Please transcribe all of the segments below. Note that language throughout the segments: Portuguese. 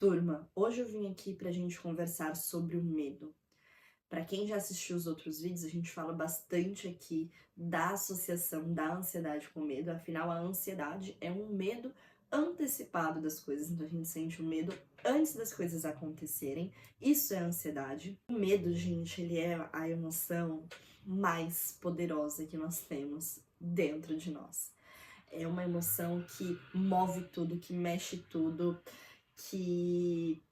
Turma, hoje eu vim aqui pra gente conversar sobre o medo. Para quem já assistiu os outros vídeos, a gente fala bastante aqui da associação da ansiedade com o medo, afinal, a ansiedade é um medo antecipado das coisas, então a gente sente o medo antes das coisas acontecerem. Isso é ansiedade. O medo, gente, ele é a emoção mais poderosa que nós temos dentro de nós. É uma emoção que move tudo, que mexe tudo, que,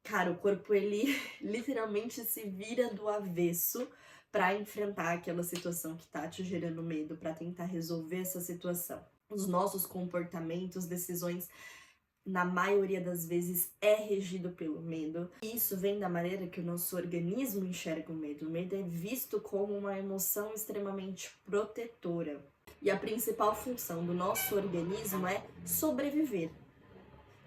cara, o corpo ele literalmente se vira do avesso para enfrentar aquela situação que tá te gerando medo, para tentar resolver essa situação. Os nossos comportamentos, decisões, na maioria das vezes é regido pelo medo. E isso vem da maneira que o nosso organismo enxerga o medo. O medo é visto como uma emoção extremamente protetora. E a principal função do nosso organismo é sobreviver.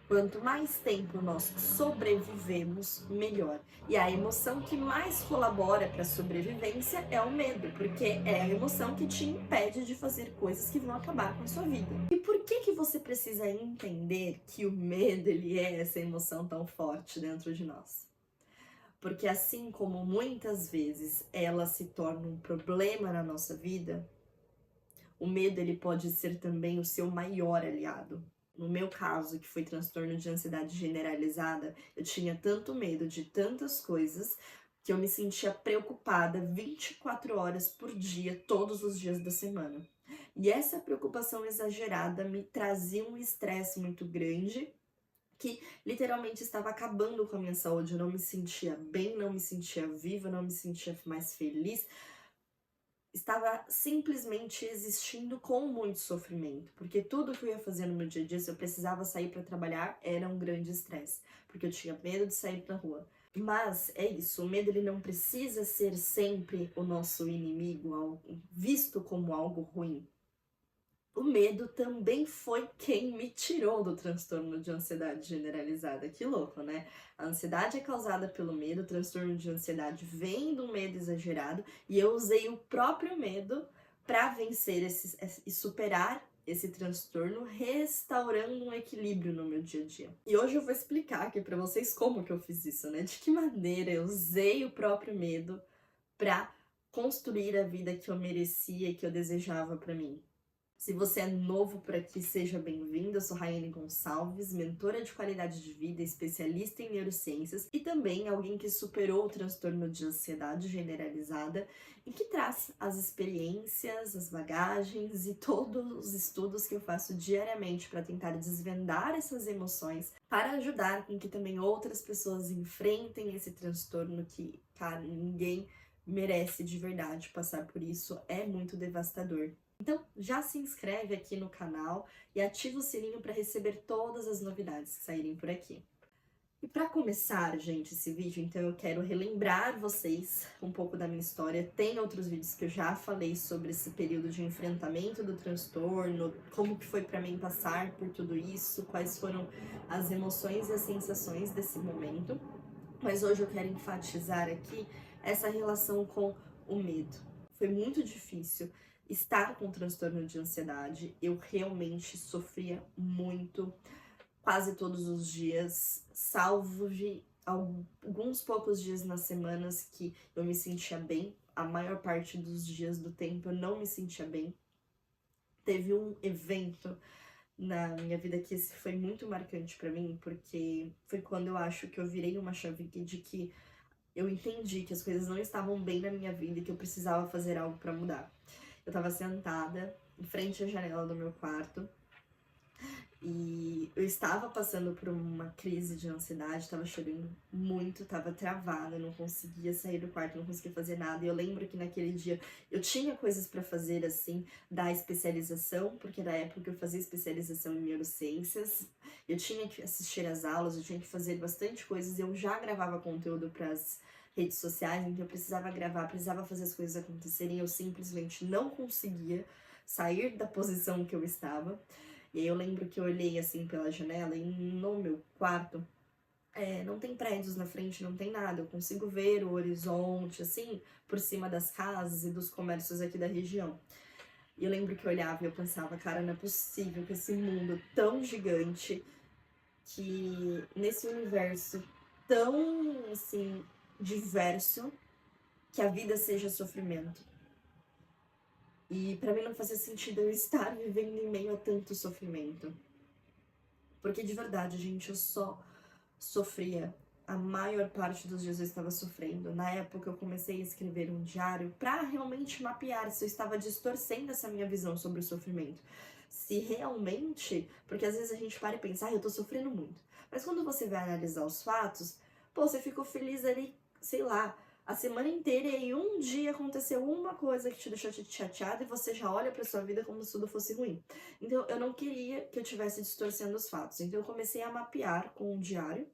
Quanto mais tempo nós sobrevivemos, melhor. E a emoção que mais colabora para a sobrevivência é o medo, porque é a emoção que te impede de fazer coisas que vão acabar com a sua vida. E por que você precisa entender que o medo ele é essa emoção tão forte dentro de nós? Porque assim como muitas vezes ela se torna um problema na nossa vida, o medo ele pode ser também o seu maior aliado. No meu caso, que foi transtorno de ansiedade generalizada, eu tinha tanto medo de tantas coisas que eu me sentia preocupada 24 horas por dia, todos os dias da semana. E essa preocupação exagerada me trazia um estresse muito grande que literalmente estava acabando com a minha saúde. Eu não me sentia bem, não me sentia viva, não me sentia mais feliz, estava simplesmente existindo com muito sofrimento, porque tudo que eu ia fazer no meu dia a dia, se eu precisava sair para trabalhar, era um grande estresse, porque eu tinha medo de sair pra rua. Mas é isso, o medo ele não precisa ser sempre o nosso inimigo, visto como algo ruim. O medo também foi quem me tirou do transtorno de ansiedade generalizada. Que louco, né? A ansiedade é causada pelo medo, o transtorno de ansiedade vem do medo exagerado e eu usei o próprio medo para vencer e superar esse transtorno, restaurando um equilíbrio no meu dia a dia. E hoje eu vou explicar aqui para vocês como que eu fiz isso, né? De que maneira eu usei o próprio medo para construir a vida que eu merecia e que eu desejava para mim. Se você é novo por aqui, seja bem-vindo. Eu sou Raiane Gonçalves, mentora de qualidade de vida, especialista em neurociências e também alguém que superou o transtorno de ansiedade generalizada e que traz as experiências, as bagagens e todos os estudos que eu faço diariamente para tentar desvendar essas emoções, para ajudar com que também outras pessoas enfrentem esse transtorno que, cara, ninguém merece de verdade passar por isso, é muito devastador. Então, já se inscreve aqui no canal e ativa o sininho para receber todas as novidades que saírem por aqui. E para começar, gente, esse vídeo, então eu quero relembrar vocês um pouco da minha história. Tem outros vídeos que eu já falei sobre esse período de enfrentamento do transtorno, como que foi para mim passar por tudo isso, quais foram as emoções e as sensações desse momento. Mas hoje eu quero enfatizar aqui essa relação com o medo. Foi muito difícil estar com transtorno de ansiedade. Eu realmente sofria muito, quase todos os dias, salvo de alguns poucos dias nas semanas que eu me sentia bem. A maior parte dos dias do tempo eu não me sentia bem. Teve um evento na minha vida que esse foi muito marcante pra mim, porque foi quando eu acho que eu virei uma chave de que eu entendi que as coisas não estavam bem na minha vida e que eu precisava fazer algo pra mudar. Eu tava sentada em frente à janela do meu quarto e eu estava passando por uma crise de ansiedade, tava chorando muito, tava travada, não conseguia sair do quarto, não conseguia fazer nada. E eu lembro que naquele dia eu tinha coisas pra fazer, assim, da especialização, porque na época eu fazia especialização em neurociências, eu tinha que assistir às aulas, eu tinha que fazer bastante coisas, eu já gravava conteúdo pras redes sociais, então eu precisava gravar, precisava fazer as coisas acontecerem, eu simplesmente não conseguia sair da posição que eu estava. E aí eu lembro que eu olhei assim pela janela e no meu quarto não tem prédios na frente, não tem nada. Eu consigo ver o horizonte, assim, por cima das casas e dos comércios aqui da região. E eu lembro que eu olhava e eu pensava, cara, não é possível que esse mundo tão gigante que nesse universo tão, assim, diverso, que a vida seja sofrimento. E pra mim não fazia sentido eu estar vivendo em meio a tanto sofrimento. Porque de verdade, gente, eu só sofria. A maior parte dos dias eu estava sofrendo. Na época eu comecei a escrever um diário para realmente mapear se eu estava distorcendo essa minha visão sobre o sofrimento. Se realmente, porque às vezes a gente para e pensa, eu tô sofrendo muito. Mas quando você vai analisar os fatos, pô, você ficou feliz ali, sei lá, a semana inteira e em um dia aconteceu uma coisa que te deixou chateado e você já olha pra sua vida como se tudo fosse ruim. Então eu não queria que eu tivesse distorcendo os fatos. Então eu comecei a mapear com um diário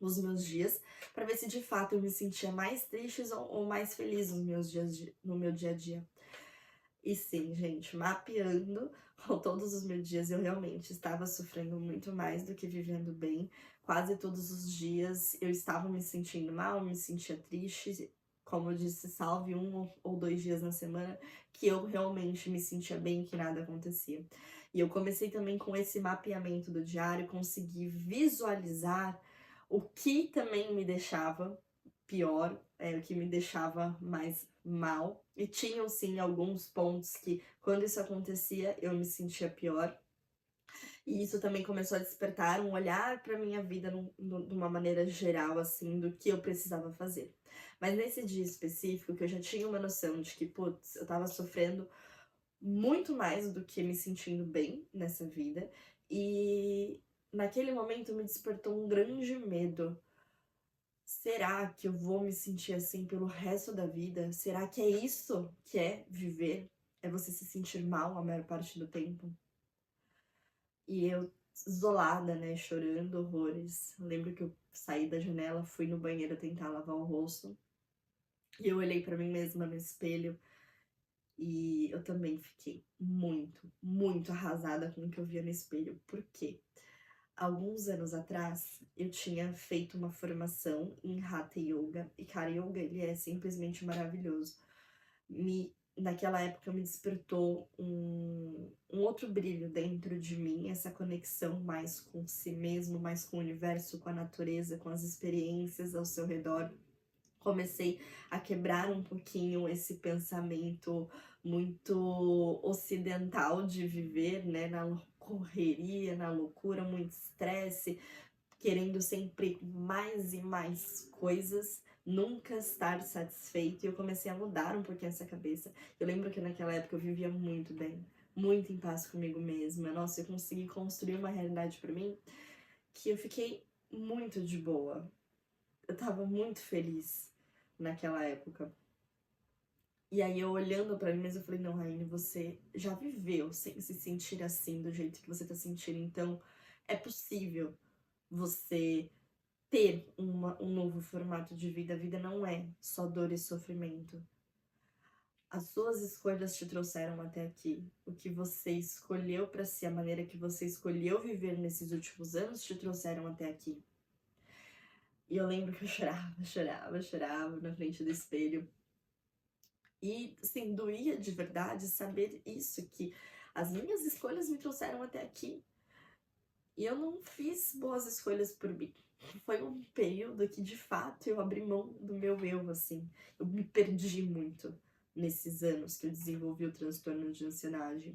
os meus dias, para ver se de fato eu me sentia mais triste ou mais feliz nos meus dias no meu dia a dia. E sim, gente, mapeando com todos os meus dias, eu realmente estava sofrendo muito mais do que vivendo bem. Quase todos os dias eu estava me sentindo mal, me sentia triste. Como eu disse, salve 1 ou 2 dias na semana que eu realmente me sentia bem, que nada acontecia. E eu comecei também com esse mapeamento do diário, consegui visualizar o que também me deixava pior, o que me deixava mais mal. E tinham sim alguns pontos que, quando isso acontecia, eu me sentia pior. E isso também começou a despertar um olhar para minha vida de uma maneira geral, assim, do que eu precisava fazer. Mas nesse dia específico, que eu já tinha uma noção de que, putz, eu tava sofrendo muito mais do que me sentindo bem nessa vida. E naquele momento me despertou um grande medo. Será que eu vou me sentir assim pelo resto da vida? Será que é isso que é viver? É você se sentir mal a maior parte do tempo? E eu, isolada, né, chorando horrores. Eu lembro que eu saí da janela, fui no banheiro tentar lavar o rosto. E eu olhei pra mim mesma no espelho e eu também fiquei muito, muito arrasada com o que eu via no espelho. Por quê? Alguns anos atrás, eu tinha feito uma formação em Hatha Yoga. E, cara, Yoga, ele é simplesmente maravilhoso. Naquela época, me despertou um outro brilho dentro de mim, essa conexão mais com si mesmo, mais com o universo, com a natureza, com as experiências ao seu redor. Comecei a quebrar um pouquinho esse pensamento muito ocidental de viver, né, na correria, na loucura, muito estresse, querendo sempre mais e mais coisas, nunca estar satisfeito. E eu comecei a mudar um pouquinho essa cabeça. Eu lembro que naquela época eu vivia muito bem, muito em paz comigo mesma. Nossa, eu consegui construir uma realidade pra mim que eu fiquei muito de boa. Eu tava muito feliz naquela época. E aí eu olhando pra mim mesma, eu falei, não, Raine, você já viveu sem se sentir assim, do jeito que você tá sentindo, então é possível você ter um novo formato de vida. A vida não é só dor e sofrimento. As suas escolhas te trouxeram até aqui. O que você escolheu pra si, a maneira que você escolheu viver nesses últimos anos, te trouxeram até aqui. E eu lembro que eu chorava na frente do espelho. E, assim, doía de verdade saber isso, que as minhas escolhas me trouxeram até aqui. E eu não fiz boas escolhas por mim. Foi um período que, de fato, eu abri mão do meu eu, assim. Eu me perdi muito nesses anos que eu desenvolvi o transtorno de ansiedade.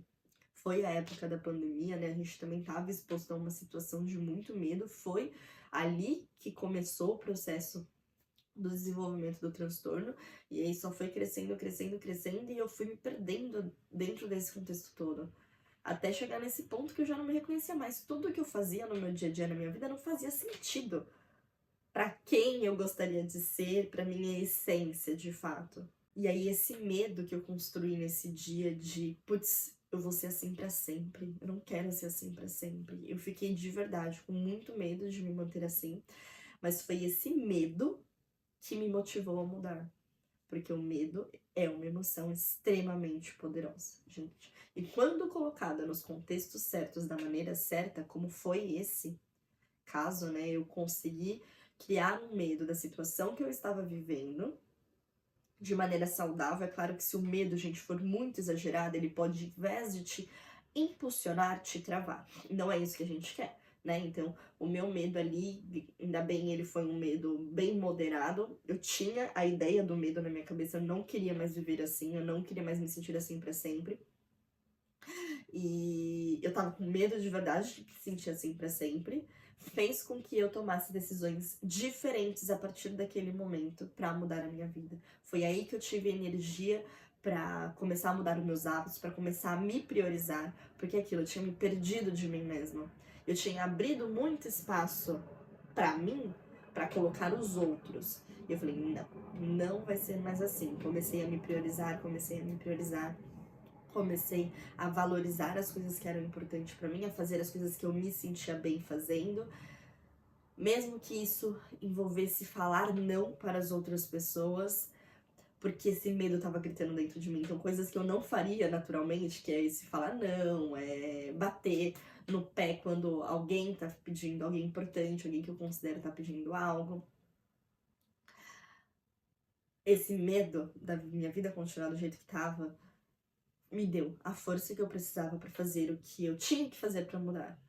Foi a época da pandemia, né? A gente também estava exposto a uma situação de muito medo. Foi ali que começou o processo do desenvolvimento do transtorno, e aí só foi crescendo, e eu fui me perdendo dentro desse contexto todo. Até chegar nesse ponto que eu já não me reconhecia mais. Tudo que eu fazia no meu dia a dia, na minha vida, não fazia sentido para quem eu gostaria de ser, para minha essência, de fato. E aí esse medo que eu construí nesse dia de, putz, eu vou ser assim para sempre, eu não quero ser assim para sempre. Eu fiquei de verdade com muito medo de me manter assim, mas foi esse medo que me motivou a mudar. Porque o medo é uma emoção extremamente poderosa, gente. E quando colocada nos contextos certos, da maneira certa, como foi esse caso, né? Eu consegui criar um medo da situação que eu estava vivendo de maneira saudável. É claro que se o medo, gente, for muito exagerado, ele pode, ao invés de te impulsionar, te travar. Não é isso que a gente quer, né? Então, o meu medo ali, ainda bem, ele foi um medo bem moderado. Eu tinha a ideia do medo na minha cabeça, eu não queria mais viver assim, eu não queria mais me sentir assim pra sempre. E eu tava com medo de verdade de me sentir assim pra sempre. Fez com que eu tomasse decisões diferentes a partir daquele momento pra mudar a minha vida. Foi aí que eu tive energia pra começar a mudar os meus hábitos, pra começar a me priorizar, porque aquilo, eu tinha me perdido de mim mesma. Eu tinha abrido muito espaço pra mim, pra colocar os outros. E eu falei, não, não vai ser mais assim. Comecei a me priorizar, comecei a valorizar as coisas que eram importantes pra mim, a fazer as coisas que eu me sentia bem fazendo, mesmo que isso envolvesse falar não para as outras pessoas, porque esse medo tava gritando dentro de mim. Então, coisas que eu não faria naturalmente, que é esse falar não, é bater no pé quando alguém tá pedindo, alguém importante, alguém que eu considero tá pedindo algo. Esse medo da minha vida continuar do jeito que tava me deu a força que eu precisava pra fazer o que eu tinha que fazer pra mudar.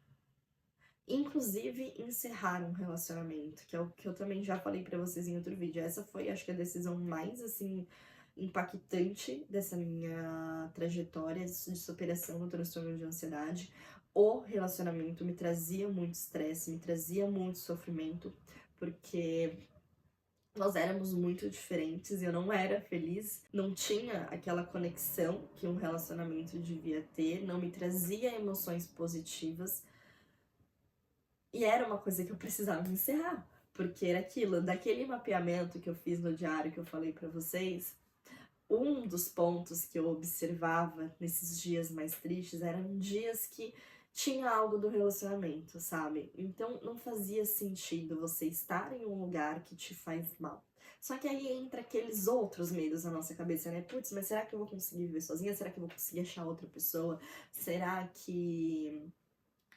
Inclusive, encerrar um relacionamento, que é o que eu também já falei pra vocês em outro vídeo. Essa foi, acho que, a decisão mais, assim, impactante dessa minha trajetória de superação do transtorno de ansiedade. O relacionamento me trazia muito estresse, me trazia muito sofrimento, porque nós éramos muito diferentes, eu não era feliz, não tinha aquela conexão que um relacionamento devia ter, não me trazia emoções positivas. E era uma coisa que eu precisava encerrar, porque era aquilo, daquele mapeamento que eu fiz no diário que eu falei pra vocês, um dos pontos que eu observava nesses dias mais tristes eram dias que tinha algo do relacionamento, sabe? Então não fazia sentido você estar em um lugar que te faz mal. Só que aí entra aqueles outros medos na nossa cabeça, né? Putz, mas será que eu vou conseguir viver sozinha? Será que eu vou conseguir achar outra pessoa? Será que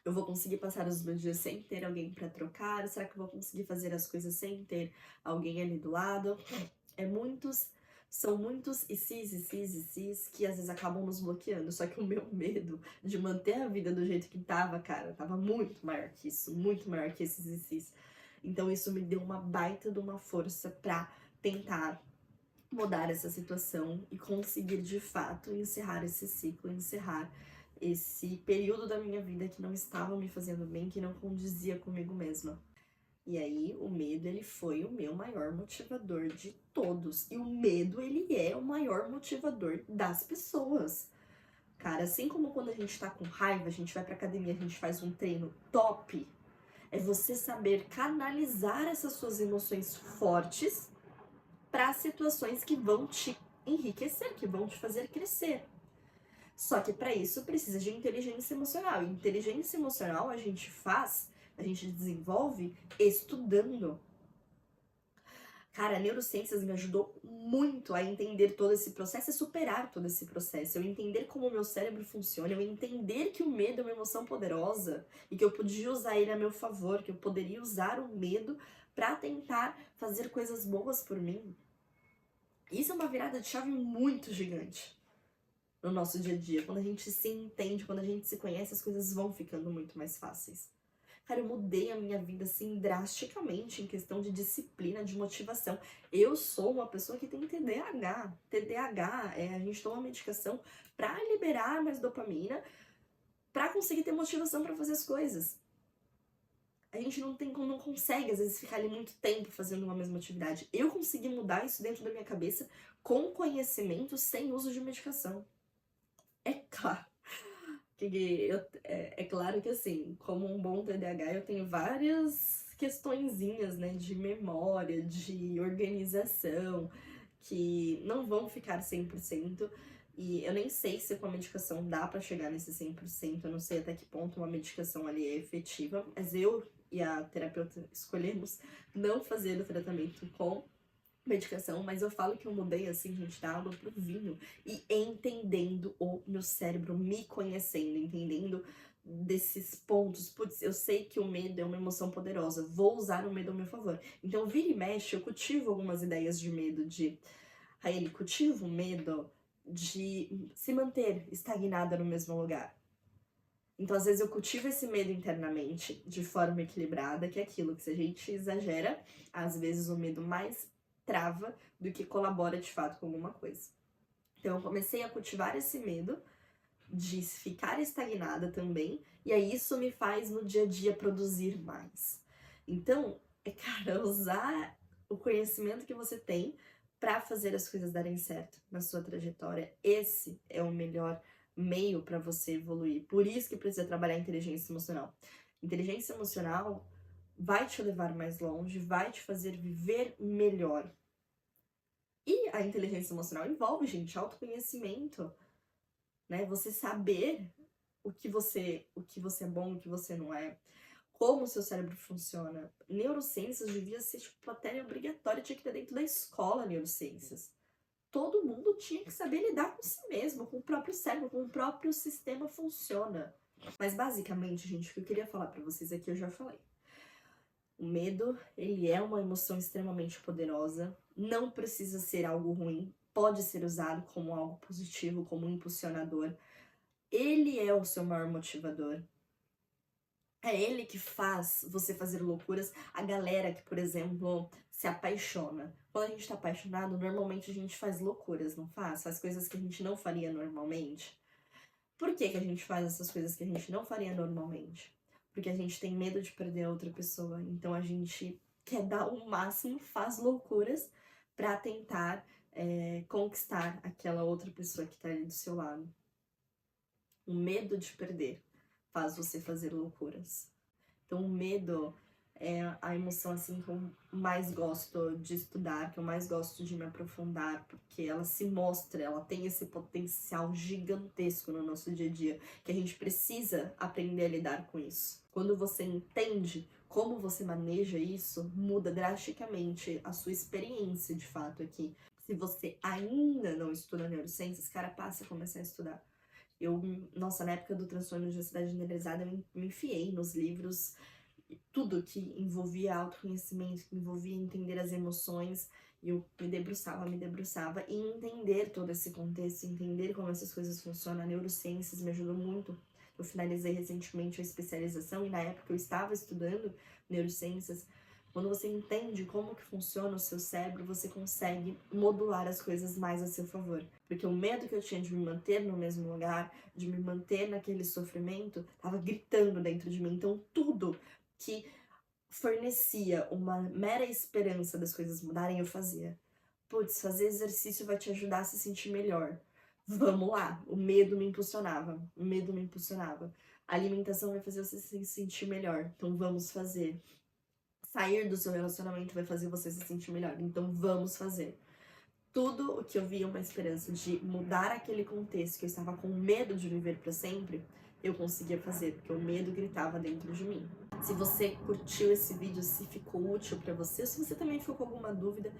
eu vou conseguir passar os meus dias sem ter alguém pra trocar? Será que eu vou conseguir fazer as coisas sem ter alguém ali do lado? São muitos e sis que às vezes acabam nos bloqueando. Só que o meu medo de manter a vida do jeito que tava, cara, tava muito maior que isso, muito maior que esses e sis. Então isso me deu uma baita de uma força pra tentar mudar essa situação e conseguir de fato encerrar esse ciclo, encerrar esse período da minha vida que não estava me fazendo bem, que não condizia comigo mesma. E aí, o medo, ele foi o meu maior motivador de todos. E o medo, ele é o maior motivador das pessoas. Cara, assim como quando a gente tá com raiva, a gente vai pra academia, a gente faz um treino top, é você saber canalizar essas suas emoções fortes para situações que vão te enriquecer, que vão te fazer crescer. Só que para isso precisa de inteligência emocional. E inteligência emocional a gente desenvolve estudando. Cara, a neurociências me ajudou muito a entender todo esse processo e superar todo esse processo. Eu entender como o meu cérebro funciona, eu entender que o medo é uma emoção poderosa e que eu podia usar ele a meu favor, que eu poderia usar o medo para tentar fazer coisas boas por mim. Isso é uma virada de chave muito gigante no nosso dia a dia. Quando a gente se entende, quando a gente se conhece, as coisas vão ficando muito mais fáceis. Cara, eu mudei a minha vida, assim, drasticamente em questão de disciplina, de motivação. Eu sou uma pessoa que tem TDAH. TDAH a gente toma medicação pra liberar mais dopamina, pra conseguir ter motivação pra fazer as coisas. A gente não consegue, às vezes, ficar ali muito tempo fazendo uma mesma atividade. Eu consegui mudar isso dentro da minha cabeça com conhecimento, sem uso de medicação. É claro é claro que, assim, como um bom TDAH, eu tenho várias questõezinhas, né, de memória, de organização, que não vão ficar 100%. E eu nem sei se com a medicação dá pra chegar nesse 100%, eu não sei até que ponto uma medicação ali é efetiva, mas eu e a terapeuta escolhemos não fazer o tratamento com medicação, mas eu falo que eu mudei, assim, gente, da água pro vinho e entendendo o meu cérebro, me conhecendo, entendendo desses pontos. Putz, eu sei que o medo é uma emoção poderosa, vou usar o medo ao meu favor. Então, vira e mexe, eu cultivo algumas ideias de medo, Raeli, cultivo o medo de se manter estagnada no mesmo lugar. Então, às vezes, eu cultivo esse medo internamente de forma equilibrada, que é aquilo que se a gente exagera, às vezes o medo mais trava do que colabora de fato com alguma coisa. Então, eu comecei a cultivar esse medo de ficar estagnada também, e aí isso me faz no dia a dia produzir mais. Então, cara, usar o conhecimento que você tem para fazer as coisas darem certo na sua trajetória. Esse é o melhor meio para você evoluir. Por isso que precisa trabalhar a inteligência emocional. Inteligência emocional vai te levar mais longe, vai te fazer viver melhor. E a inteligência emocional envolve, gente, autoconhecimento, né? Você saber o que você é bom, o que você não é, como o seu cérebro funciona. Neurociências devia ser tipo matéria obrigatória, tinha que ter dentro da escola neurociências. Todo mundo tinha que saber lidar com si mesmo, com o próprio cérebro, com o próprio sistema funciona. Mas basicamente, gente, o que eu queria falar pra vocês aqui eu já falei. O medo, ele é uma emoção extremamente poderosa, não precisa ser algo ruim, pode ser usado como algo positivo, como um impulsionador. Ele é o seu maior motivador. É ele que faz você fazer loucuras. A galera que, por exemplo, se apaixona. Quando a gente tá apaixonado, normalmente a gente faz loucuras, não faz? Faz coisas que a gente não faria normalmente. Por que que a gente faz essas coisas que a gente não faria normalmente? Porque a gente tem medo de perder a outra pessoa. Então a gente quer dar o máximo, faz loucuras pra tentar conquistar aquela outra pessoa que tá ali do seu lado. O medo de perder faz você fazer loucuras. Então, o medo é a emoção assim que eu mais gosto de estudar, que eu mais gosto de me aprofundar, porque ela se mostra, ela tem esse potencial gigantesco no nosso dia a dia, que a gente precisa aprender a lidar com isso. Quando você entende como você maneja isso, muda drasticamente a sua experiência de fato aqui. Se você ainda não estuda neurociências, cara, passa a começar a estudar. Nossa, na época do transtorno de ansiedade generalizada, eu me enfiei nos livros, tudo que envolvia autoconhecimento, que envolvia entender as emoções, e eu me debruçava, e entender todo esse contexto, entender como essas coisas funcionam. A neurociências me ajudou muito. Eu finalizei recentemente a especialização, e na época eu estava estudando neurociências. Quando você entende como que funciona o seu cérebro, você consegue modular as coisas mais a seu favor. Porque o medo que eu tinha de me manter no mesmo lugar, de me manter naquele sofrimento, estava gritando dentro de mim. Então tudo que fornecia uma mera esperança das coisas mudarem, eu fazia. Putz, fazer exercício vai te ajudar a se sentir melhor. Vamos lá. O medo me impulsionava. O medo me impulsionava. A alimentação vai fazer você se sentir melhor. Então vamos fazer. Sair do seu relacionamento vai fazer você se sentir melhor. Então vamos fazer. Tudo o que eu via uma esperança de mudar aquele contexto que eu estava com medo de viver para sempre, eu conseguia fazer, porque o medo gritava dentro de mim. Se você curtiu esse vídeo, se ficou útil para você, se você também ficou com alguma dúvida,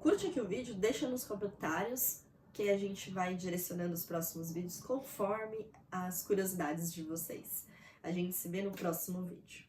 curte aqui o vídeo, deixa nos comentários, que a gente vai direcionando os próximos vídeos conforme as curiosidades de vocês. A gente se vê no próximo vídeo.